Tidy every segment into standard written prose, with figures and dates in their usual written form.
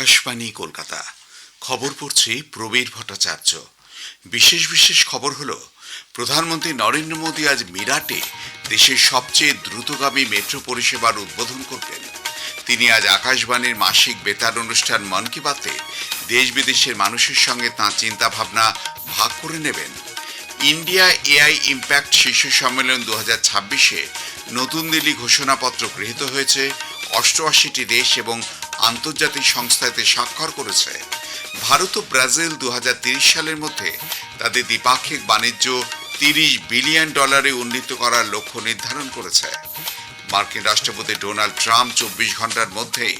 আকাশবাণী কলকাতা। খবর পড়ছি প্রবীর ভট্টাচার্য। বিশেষ খবর হলো, প্রধানমন্ত্রী নরেন্দ্র মোদী আজ মিরাটে দেশের সবচেয়ে দ্রুতগামী মেট্রো পরিষেবার উদ্বোধন করবেন। তিনি আজ আকাশবাণীর মাসিক বেতার অনুষ্ঠান মন কি বাতে দেশ বিদেশের মানুষের সঙ্গে তাঁর চিন্তা ভাবনা ভাগ করে নেবেন। ইন্ডিয়া এআই ইম্প্যাক্ট শীর্ষ সম্মেলন 2026-এ নতুন দিল্লি ঘোষণাপত্র গৃহীত হয়েছে। 88টি দেশ এবং আন্তর্জাতিক সংস্থাতে স্বাক্ষর করেছে। ভারত ও ব্রাজিল 2030 সালের মধ্যে তাদের দ্বিপাক্ষিক বাণিজ্য $30 বিলিয়ন উন্নীত করার লক্ষ্য নির্ধারণ করেছে। মার্কিন রাষ্ট্রপতি ডোনাল্ড ট্রাম্প 24 ঘন্টার মধ্যেই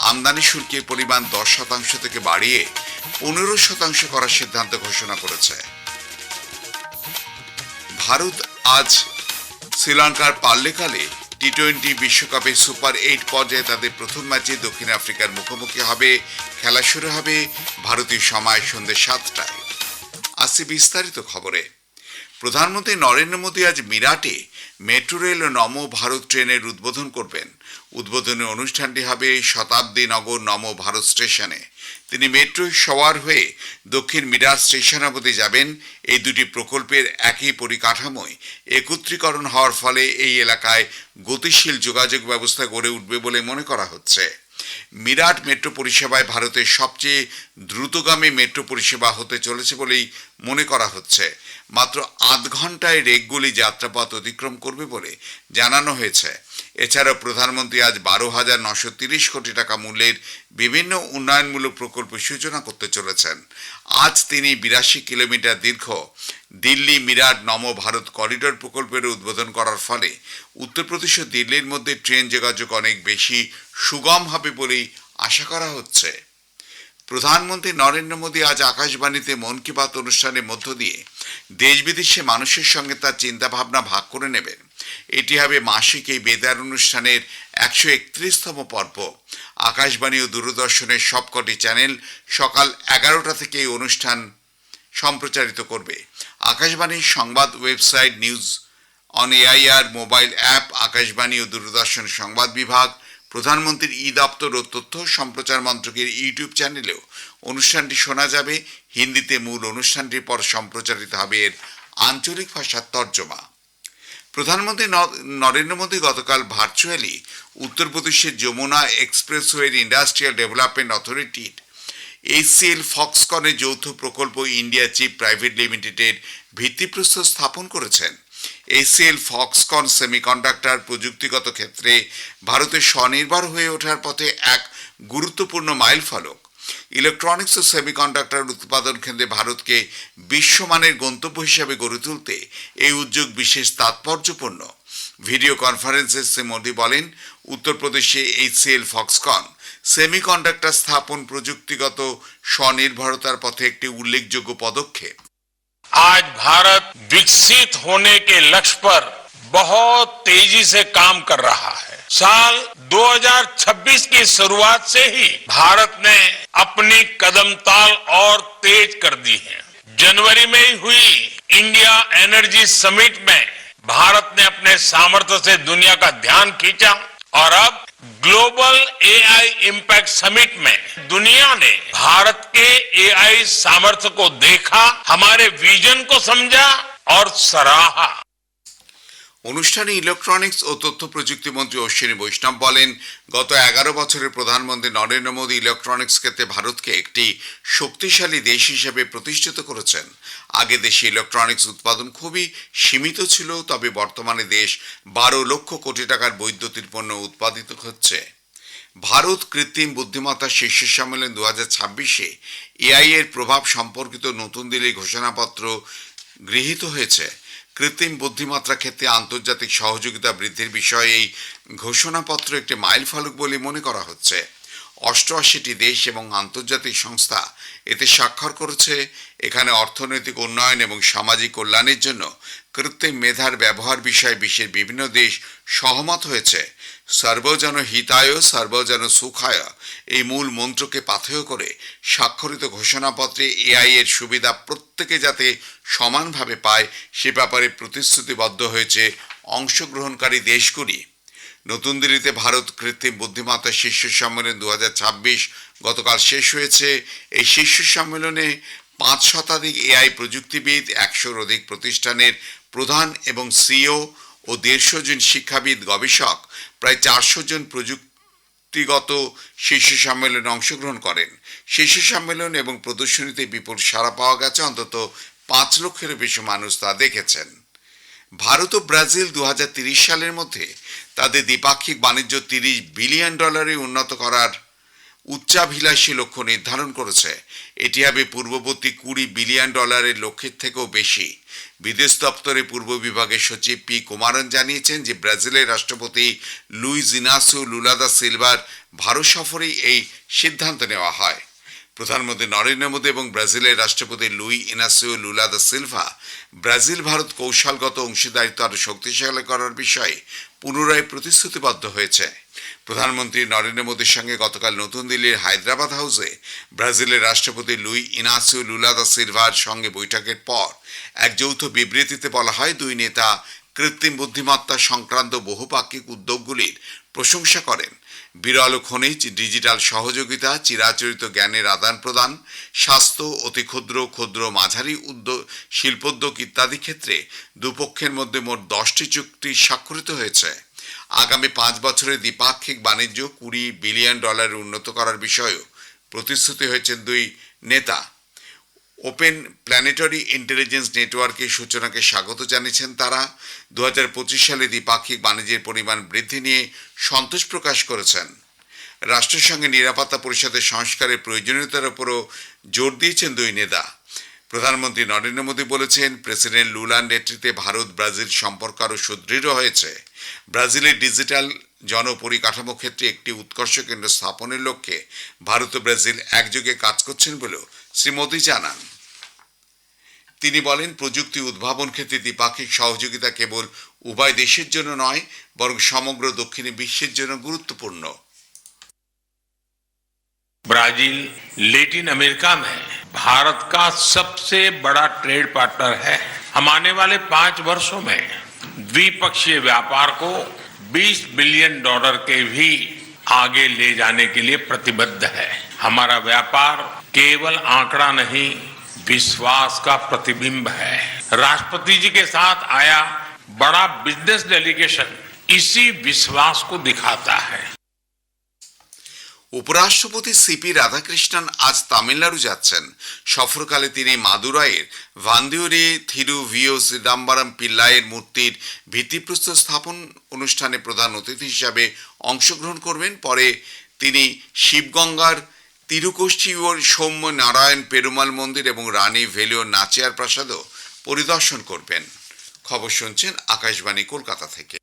আমদানি শুল্কের পরিমাণ 10% থেকে বাড়িয়ে 15% করার সিদ্ধান্ত ঘোষণা করেছে। ভারত আজ শ্রীলঙ্কার পাল্লেকালে টি-20 বিশ্বকাপে সুপার 8 পর্যায়ে তাদের প্রথম ম্যাচে দক্ষিণ আফ্রিকার মুখোমুখি হবে। খেলা শুরু হবে ভারতীয় সময় সন্ধ্যে 7টায়। আসছে বিস্তারিত খবরে। প্রধানমন্ত্রী নরেন্দ্র মোদী আজ মিরাটে মেট্রো রেল ও নমো ভারত ট্রেনের উদ্বোধন করবেন। উদ্বোধনী অনুষ্ঠানটি হবে শতাব্দী নগর নমো ভারত স্টেশনে। তিনি মেট্রোয় সওয়ার হয়ে দক্ষিণ মিরাট স্টেশন অবধি যাবেন। এই দুটি প্রকল্পের একই পরিকাঠামোয় একত্রীকরণ হওয়ার ফলে এই এলাকায় গতিশীল যোগাযোগ ব্যবস্থা গড়ে উঠবে বলে মনে করা হচ্ছে। মিরাট মেট্রো পরিষেবায় ভারতের সবচেয়ে দ্রুতগামী মেট্রো পরিষেবা হতে চলেছে বলেই মনে করা হচ্ছে। মাত্র 8 ঘন্টায় রেকগুলি যাত্রাপথ অতিক্রম করবে বলে জানানো হয়েছে। এছাড়াও প্রধানমন্ত্রী আজ 12,930 কোটি টাকা মূল্যের বিভিন্ন উন্নয়নমূলক প্রকল্পের সূচনা করতে চলেছেন। আজ তিনি 82 কিলোমিটার দীর্ঘ দিল্লি মিরাট নমো ভারত করিডোর প্রকল্পের উদ্বোধন করার ফলে উত্তরপ্রদেশ ও দিল্লির মধ্যে ট্রেন যোগাযোগ অনেক বেশি সুগম হবে বলেই আশা করা হচ্ছে। প্রধানমন্ত্রী নরেন্দ্র মোদী আজ আকাশবাণীতে মন কি বাত অনুষ্ঠানের মধ্য দিয়ে দেশ বিদেশে মানুষের সঙ্গে তার চিন্তা ভাবনা ভাগ করে নেবেন। এটি হবে মাসিক এই বেতার অনুষ্ঠানের 131তম পর্ব। আকাশবাণী ও দূরদর্শনের সবকটি চ্যানেল সকাল 11টা থেকে এই অনুষ্ঠান সম্প্রচারিত করবে। আকাশবাণীর সংবাদ website news on AIR mobile app, Akashvani ও দূরদর্শন সংবাদ বিভাগ, প্রধানমন্ত্রীর দপ্তর ও তথ্য সম্প্রচার মন্ত্রকের ইউটিউব চ্যানেলেও অনুষ্ঠানটি শোনা যাবে। হিন্দিতে মূল অনুষ্ঠানটির পর সম্প্রচারিত হবে এর আঞ্চলিক ভাষার তর্জমা। প্রধানমন্ত্রী নরেন্দ্র মোদী গতকাল ভার্চুয়ালি উত্তরপ্রদেশের যমুনা এক্সপ্রেসওয়ের ইন্ডাস্ট্রিয়াল ডেভেলপমেন্ট অথরিটির HCL ফক্সকনের যৌথ প্রকল্প ইন্ডিয়া চিপ প্রাইভেট লিমিটেডের ভিত্তিপ্রস্তর স্থাপন করেছেন। HCL ফক্সকন সেমিকন্ডাক্টর প্রযুক্তিগত ক্ষেত্রে ভারতের স্বনির্ভর হয়ে ওঠার পথে এক গুরুত্বপূর্ণ মাইলফলক। ইলেকট্রনিক্স ও সেমিকন্ডাক্টর উৎপাদন কেন্দ্রে ভারতকে বিশ্বমানের গন্তব্য হিসেবে গড়ে তুলতে এই উদ্যোগ বিশেষ তাৎপর্যপূর্ণ। ভিডিও কনফারেন্সে শ্রী মোদী বলেন, উত্তরপ্রদেশে HCL ফক্সকন সেমিকন্ডাক্টর স্থাপন প্রযুক্তিগত স্বনির্ভরতার পথে একটি উল্লেখযোগ্য পদক্ষেপ। आज भारत विकसित होने के लक्ष्य पर बहुत तेजी से काम कर रहा है। साल 2026 की शुरुआत से ही भारत ने अपनी कदम ताल और तेज कर दी है। जनवरी में ही हुई इंडिया एनर्जी समिट में भारत ने अपने सामर्थ्य से दुनिया का ध्यान खींचा और अब ग्लोबल एआई इम्पैक्ट समिट में दुनिया ने भारत के एआई सामर्थ्य को देखा, हमारे विजन को समझा और सराहा। অনুষ্ঠানে ইলেকট্রনিক্স ও তথ্য প্রযুক্তি মন্ত্রী অশ্বিনী বৈষ্ণব বলেন, গত 11 বছরে প্রধানমন্ত্রী নরেন্দ্র মোদী ইলেকট্রনিক্স ক্ষেত্রে ভারতকে একটি শক্তিশালী দেশ হিসেবে প্রতিষ্ঠিত করেছেন। আগে দেশে ইলেকট্রনিক্স উৎপাদন খুবই সীমিত ছিল, তবে বর্তমানে দেশ 12 লক্ষ কোটি টাকার বৈদ্যুতিক পণ্য উৎপাদিত হচ্ছে। ভারত কৃত্রিম বুদ্ধিমত্তা শীর্ষ সম্মেলন 2026-এ এআই এর প্রভাব সম্পর্কিত নতুন দিল্লি ঘোষণাপত্র গৃহীত হয়েছে। কৃত্রিম বুদ্ধিমত্তা ক্ষেত্রে আন্তর্জাতিক সহযোগিতা বৃদ্ধির বিষয়ে এই ঘোষণাপত্র একটি মাইলফলক বলে মনে করা হচ্ছে। 88টি দেশ এবং আন্তর্জাতিক সংস্থা এতে স্বাক্ষর করেছে। এখানে অর্থনৈতিক উন্নয়ন এবং সামাজিক কল্যাণের জন্য কৃত্রিম মেধার ব্যবহার বিষয়ে বিশ্বের বিভিন্ন দেশ সহমত হয়েছে। সর্বজন হিতায় সর্বজন সুখায় এই মূল মন্ত্রকে পাথেয় করে স্বাক্ষরিত ঘোষণাপত্রে এআই এর সুবিধা প্রত্যেকে যাতে সমানভাবে পায় সে ব্যাপারে প্রতিশ্রুতিবদ্ধ হয়েছে অংশগ্রহণকারী দেশগুলি। নতুন দিল্লিতে ভারত কৃত্রিম বুদ্ধিমত্তা শীর্ষ সম্মেলন 2026 গতকাল শেষ হয়েছে। এই শীর্ষ সম্মেলনে 5 শতাধিক এআই প্রযুক্তিবিদ, 100-র অধিক প্রতিষ্ঠানের প্রধান এবং সিইও ও 150 জন শিক্ষাবিদ, গবেষক, প্রায় 400 জন প্রযুক্তিগত শীর্ষ সম্মেলনে অংশগ্রহণ করেন। শীর্ষ সম্মেলন এবং প্রদর্শনীতে বিপুল সাড়া পাওয়া গেছে। অন্তত 5 লক্ষেরও বেশি মানুষ তা দেখেছেন। ভারত ও ব্রাজিল 2030 সালের মধ্যে তাদের দ্বিপাক্ষিক বাণিজ্য $30 বিলিয়ন উন্নত করার উচ্চাভিলাষী লক্ষ্য নির্ধারণ করেছে। এটি হবে পূর্ববর্তী $20 বিলিয়ন লক্ষ্যের থেকেও বেশি। বিদেশ দপ্তরের পূর্ব বিভাগের সচিব পি কুমারন জানিয়েছেন যে ব্রাজিলের রাষ্ট্রপতি লুইজ ইনাসিও লুলা দা সিলভার ভারত সফরেই এই সিদ্ধান্ত নেওয়া হয়। প্রধানমন্ত্রী নরেন্দ্র মোদী এবং ব্রাজিলের রাষ্ট্রপতি Luis Inacio Lula da Silva Brazil Bharat কৌশলগত অংশীদারিত্ব আরও শক্তিশালী করার বিষয়ে পুনরায় প্রতিশ্রুতিবদ্ধ হয়েছে। প্রধানমন্ত্রী নরেন্দ্র মোদীর সঙ্গে গতকাল নতুন দিল্লির হায়দ্রাবাদ হাউসে ব্রাজিলের রাষ্ট্রপতি লুই ইনাসিও লুলা দা সিলভার সঙ্গে বৈঠকের পর এক যৌথ বিবৃতিতে বলা হয়, দুই নেতা কৃত্রিম বুদ্ধিমত্তা সংক্রান্ত বহুপাক্ষিক উদ্যোগগুলির প্রশংসা করেন। বিরল খনিজ, ডিজিটাল সহযোগিতা, চিরাচরিত জ্ঞানের আদান প্রদান, স্বাস্থ্য, অতি ক্ষুদ্র, ক্ষুদ্র মাঝারি উদ্যোগ, শিল্পোদ্যোগ ইত্যাদি ক্ষেত্রে দুপক্ষের মধ্যে মোট 10টি চুক্তি স্বাক্ষরিত হয়েছে। আগামী 5 বছরে দ্বিপাক্ষিক বাণিজ্য $20 বিলিয়ন উন্নত করার বিষয়েও প্রতিশ্রুতি হয়েছেন দুই নেতা। ওপেন প্ল্যানেটারি ইন্টেলিজেন্স নেটওয়ার্কের সূচনাকে স্বাগত জানিয়েছেন তারা। 2025 সালে দ্বিপাক্ষিক বাণিজ্যের পরিমাণ বৃদ্ধি নিয়ে সন্তোষ প্রকাশ করেছেন। রাষ্ট্রসংঘ নিরাপত্তা পরিষদের সংস্কারের প্রয়োজনীয়তার উপরও জোর দিয়েছেন দুই নেতা। প্রধানমন্ত্রী নরেন্দ্র মোদী বলেছেন, প্রেসিডেন্ট লুলার নেতৃত্বে ভারত ব্রাজিল সম্পর্ক আরও সুদৃঢ় হয়েছে। ব্রাজিলের ডিজিটাল জনপরিকাঠামো ক্ষেত্রে একটি উৎকর্ষ কেন্দ্র স্থাপনের লক্ষ্যে ভারত ও ব্রাজিল একযোগে কাজ করছেন বলেও শ্রী মোদী জানান। তিনি বলেন, প্রযুক্তি উদ্ভাবন ক্ষেত্রে দ্বিপাক্ষিক সহযোগিতা কেবল উভয় দেশের জন্য নয়, বরং সমগ্র দক্ষিণ বিশ্বের জন্য গুরুত্বপূর্ণ। ब्राजील लैटिन अमेरिका में भारत का सबसे बड़ा ट्रेड पार्टनर है। हम आने वाले 5 वर्षों में द्विपक्षीय व्यापार को $20 बिलियन के भी आगे ले जाने के लिए प्रतिबद्ध है। हमारा व्यापार केवल आंकड़ा नहीं, विश्वास का प्रतिबिंब है। राष्ट्रपति जी के साथ आया बड़ा बिजनेस डेलीगेशन इसी विश्वास को दिखाता है। উপরাষ্ট্রপতি সিপি রাধাকৃষ্ণন আজ তামিলনাড়ু যাচ্ছেন। সফরকালে তিনি মাদুরাইয়ের ভান্দিউরে থিরুভিও চিদাম্বরম পিল্লাইয়ের মূর্তির ভিত্তিপ্রস্তর স্থাপন অনুষ্ঠানে প্রধান অতিথি হিসাবে অংশগ্রহণ করবেন। পরে তিনি শিবগঙ্গার তিরুকোষ্ঠিওর সৌম্য নারায়ণ পেরুমাল মন্দির এবং রানী ভেলিওর নাচিয়ার প্রাসাদও পরিদর্শন করবেন। খবর শুনছেন আকাশবাণী কলকাতা থেকে।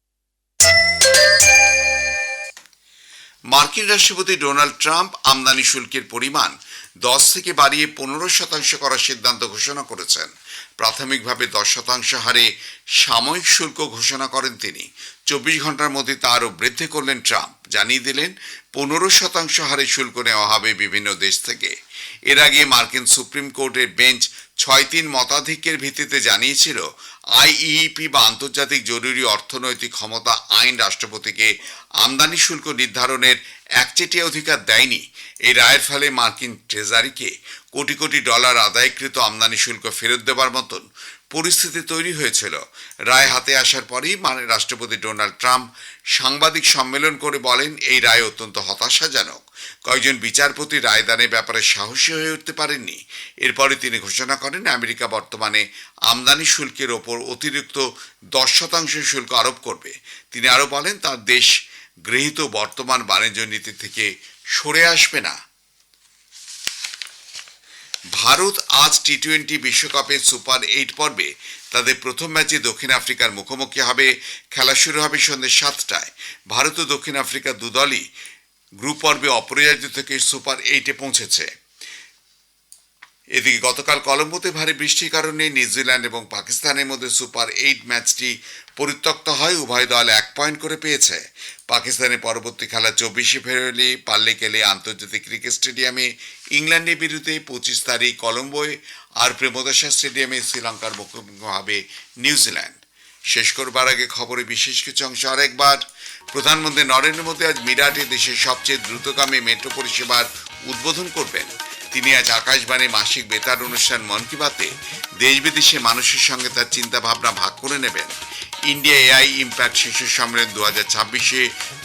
মার্কিন রাষ্ট্রপতি ডোনাল্ড ট্রাম্প আমদানি শুল্কের পরিমাণ 10 থেকে বাড়িয়ে 15% করার সিদ্ধান্ত ঘোষণা করেছেন। প্রাথমিকভাবে 10% হারে সাময়িক শুল্ক ঘোষণা করেন তিনি। 24 ঘন্টার মধ্যে তা আরও বৃদ্ধি করলেন ট্রাম্প। জানিয়ে দিলেন 15% হারে শুল্ক নেওয়া হবে বিভিন্ন দেশ থেকে। এর আগে মার্কিন সুপ্রিম কোর্টের বেঞ্চ 6-3 মতাধিক্যের ভিত্তিতে জানিয়েছিল, আইইপি বা আন্তর্জাতিক জরুরি অর্থনৈতিক ক্ষমতা আইন রাষ্ট্রপতিকে আমদানি শুল্ক নির্ধারণের একচেটিয়া অধিকার দেয়নি। এই রায়ের ফলে মার্কিন ট্রেজারিকে কোটি কোটি ডলার আদায়কৃত আমদানি শুল্ক ফেরত দেবার মতন পরিস্থিতি তৈরি হয়েছিল। রায় হাতে আসার পরেই রাষ্ট্রপতি ডোনাল্ড ট্রাম্প সাংবাদিক সম্মেলন করে বলেন, এই রায় অত্যন্ত হতাশাজনক। কয়েকজন বিচারপতি রায়দানের ব্যাপারে সাহসী হয়ে উঠতে পারেননি। এরপরে তিনি ঘোষণা করেন, আমেরিকা বর্তমানে আমদানি শুল্কের ওপর অতিরিক্ত 10% শুল্ক আরোপ করবে। তিনি আরও বলেন, তার দেশ গৃহীত বর্তমান বাণিজ্য নীতি থেকে সরে আসবে না। ভারত আজ টি-20 বিশ্বকাপের সুপার 8 পর্বে তাদের প্রথম ম্যাচে দক্ষিণ আফ্রিকার মুখোমুখি হবে। খেলা শুরু হবে সন্ধ্যে 7টায়। ভারত ও দক্ষিণ আফ্রিকা দুদলই গ্রুপ পর্বে অপরাজিত থেকে সুপার 8-এ পৌঁছেছে। এদিকে গতকাল কলম্বোতে ভারী বৃষ্টির কারণে নিউজিল্যান্ড এবং পাকিস্তানের মধ্যে সুপার 8 ম্যাচটি পরিত্যক্ত হয়। উভয় দল 1 পয়েন্ট করে পেয়েছে। পাকিস্তানের পরবর্তী খেলা 24 ফেব্রুয়ারি পাল্লেকেলে আন্তর্জাতিক ক্রিকেট স্টেডিয়ামে ইংল্যান্ডের বিরুদ্ধে, 25 তারিখ কলম্বোয় আর প্রেমদাসা স্টেডিয়ামে শ্রীলঙ্কার মুখোমুখি হবে নিউজিল্যান্ড। শেষ করবার আগে খবরে বিশেষ কিছু অংশ আরেকবার। প্রধানমন্ত্রী নরেন্দ্র মোদী আজ মিরাটে দেশের সবচেয়ে দ্রুতগামী মেট্রো পরিষেবার উদ্বোধন করবেন। তিনি আজ আকাশবাণী মাসিক বেতার অনুষ্ঠান মন কি বাতে দেশ বিদেশে মানুষের সঙ্গে তার চিন্তা ভাবনা ভাগ করে নেবেন। ইন্ডিয়া এআই ইম্প্যাক্ট শীর্ষ সম্মেলন 2026-এ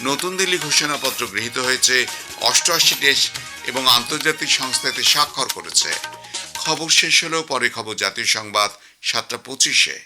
নতুন দিল্লি ঘোষণাপত্র গৃহীত হয়েছে। 88 দেশ এবং আন্তর্জাতিক সংস্থাতে স্বাক্ষর করেছে। খবর শেষ হলেও পরে খবর জাতীয় সংবাদ 7:25-এ।